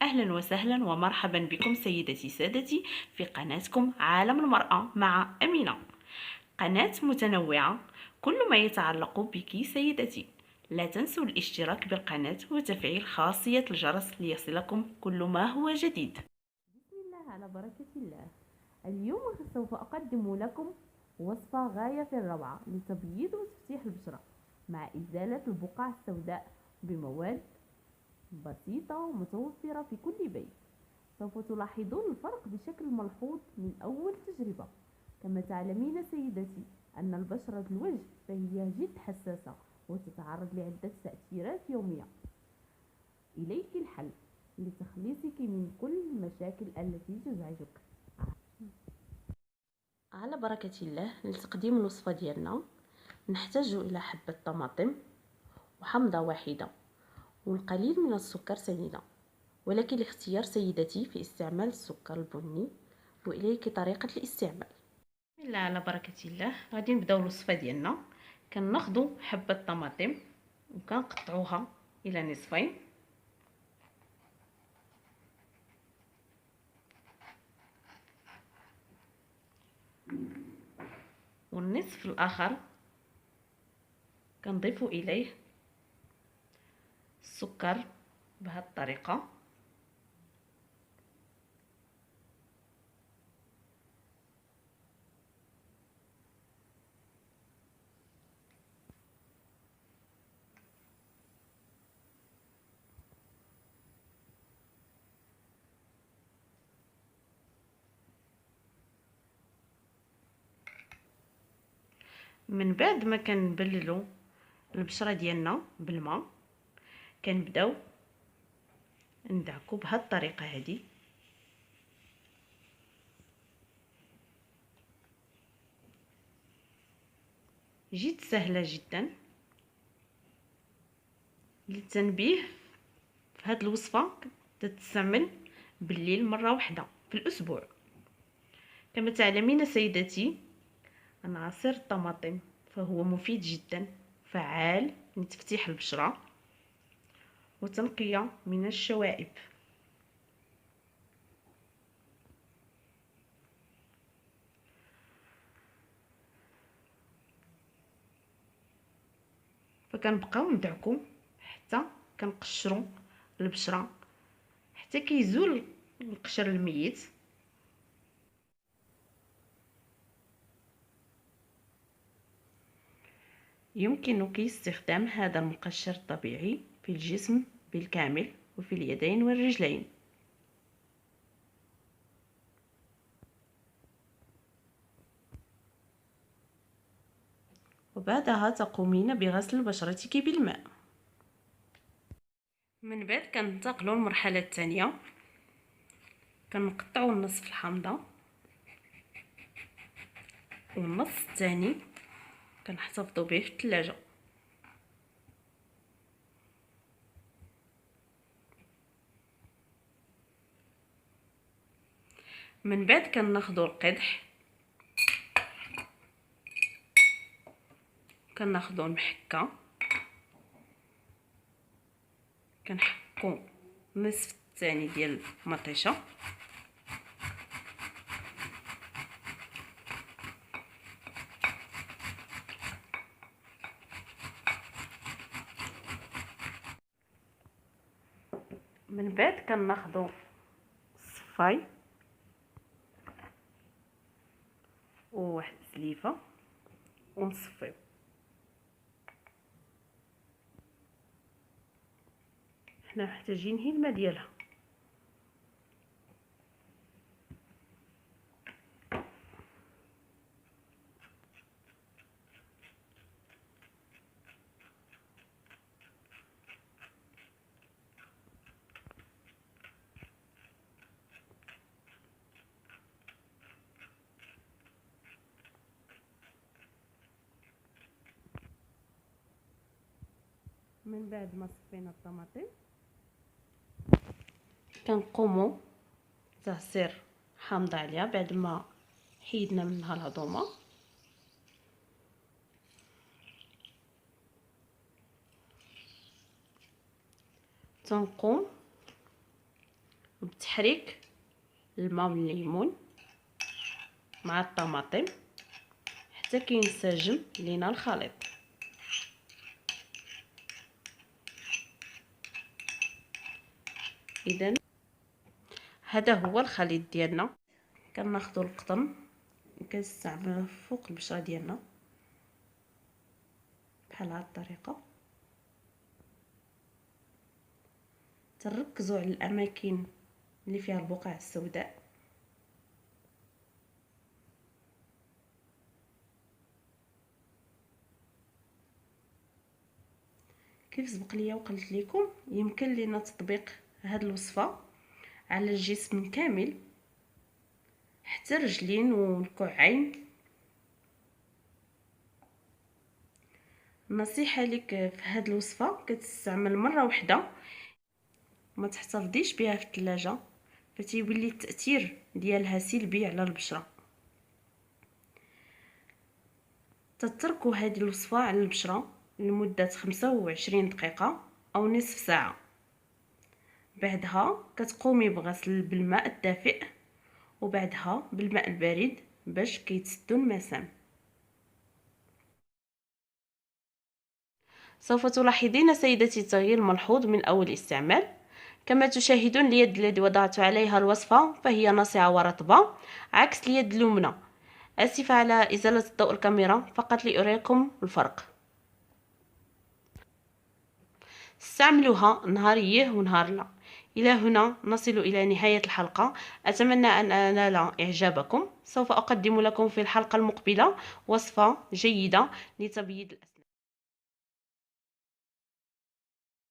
أهلا وسهلا ومرحبا بكم سيدتي سادتي في قناتكم عالم المرأة مع أمينة. قناة متنوعة، كل ما يتعلق بك سيدتي. لا تنسوا الاشتراك بالقناة وتفعيل خاصية الجرس ليصلكم كل ما هو جديد. بسم الله على بركة الله. اليوم سوف أقدم لكم وصفة غاية في الروعة لتبييض وتفتيح البشرة مع إزالة البقع السوداء بمواد بسيطة ومتوفرة في كل بيت. سوف تلاحظون الفرق بشكل ملحوظ من أول تجربة. كما تعلمين سيدتي أن البشرة الوجه فهي جد حساسة وتتعرض لعدة تأثيرات يومية. إليك الحل لتخليصك من كل المشاكل التي تزعجك. على بركة الله، لتقديم الوصفة ديالنا نحتاج إلى حبة طماطم وحمضة واحدة والقليل من السكر سنيدة، ولكن الاختيار سيدتي في استعمال السكر البني. وإليك طريقة الاستعمال. بسم الله على بركة الله. غادي نبداو الوصفة ديالنا. كناخدو حبة طماطم وكنقطعوها إلى نصفين، والنصف الآخر كنضيف إليه السكر بهذه الطريقة. من بعد ما كنبللو البشرة ديالنا بالماء، كنبداو ندعكو بهذه الطريقة هذه. جد سهلة جدا. للتنبيه، في هذه الوصفة تتستعمل بالليل مرة واحدة في الأسبوع. كما تعلمين سيدتي أن عصير الطماطم فهو مفيد جدا، فعال لتفتيح البشرة وتنقية من الشوائب. فكنبقاو ندعكو حتى كنقشرو البشرة حتى كيزول القشر الميت. يمكنك استخدام هذا المقشر الطبيعي في الجسم بالكامل وفي اليدين والرجلين. وبعدها تقومين بغسل بشرتك بالماء. من بعد كننتقلوا للمرحلة الثانية. كنقطعوا النصف الحامضة والنص الثاني كنحتفظوا به في الثلاجة. من بعد كناخذوا القدح، كناخذوا المحكة، كنحكوا النصف الثاني ديال المطيشه، من بعد كناخذوا الصفاي وواحد السليفه ونصفيو. حنا محتاجين هي الماء ديالها. من بعد ما صفينا الطماطم كنقوموا تعصير حامضه عليها بعد ما حيدنا منها الهضومه. تنقوم تحريك الماء من الليمون مع الطماطم حتى كينسجم لينا الخليط. اذا هذا هو الخليط ديالنا. كناخذوا القطن كنستعملوه فوق البشره ديالنا بحال هاد الطريقه. تركزوا على الاماكن اللي فيها البقع السوداء. كيف سبق ليا وقلت لكم، يمكن لنا تطبيق هذه الوصفه على الجسم كامل حتى الرجلين والكوعين. النصيحه لك في هذه الوصفه كتستعمل مره واحده، ما تحتفظيش بها في الثلاجه فتيولي التاثير ديالها سلبي على البشره. تتركوا هذه الوصفه على البشره لمده 25 دقيقه او نصف ساعه. بعدها كتقومي بغسل بالماء الدافئ وبعدها بالماء البارد باش كيتسدوا المسام. سوف تلاحظين سيدتي التغيير الملحوظ من اول استعمال. كما تشاهدون اليد التي وضعت عليها الوصفه فهي ناصعه ورطبه عكس اليد اليمنى. اسفه على ازاله ضوء الكاميرا فقط لاريكم الفرق. استعملوها نهاريه ونهار لا. إلى هنا نصل إلى نهاية الحلقة. أتمنى أن أنال إعجابكم. سوف أقدم لكم في الحلقة المقبلة وصفة جيدة لتبييض الأسنان.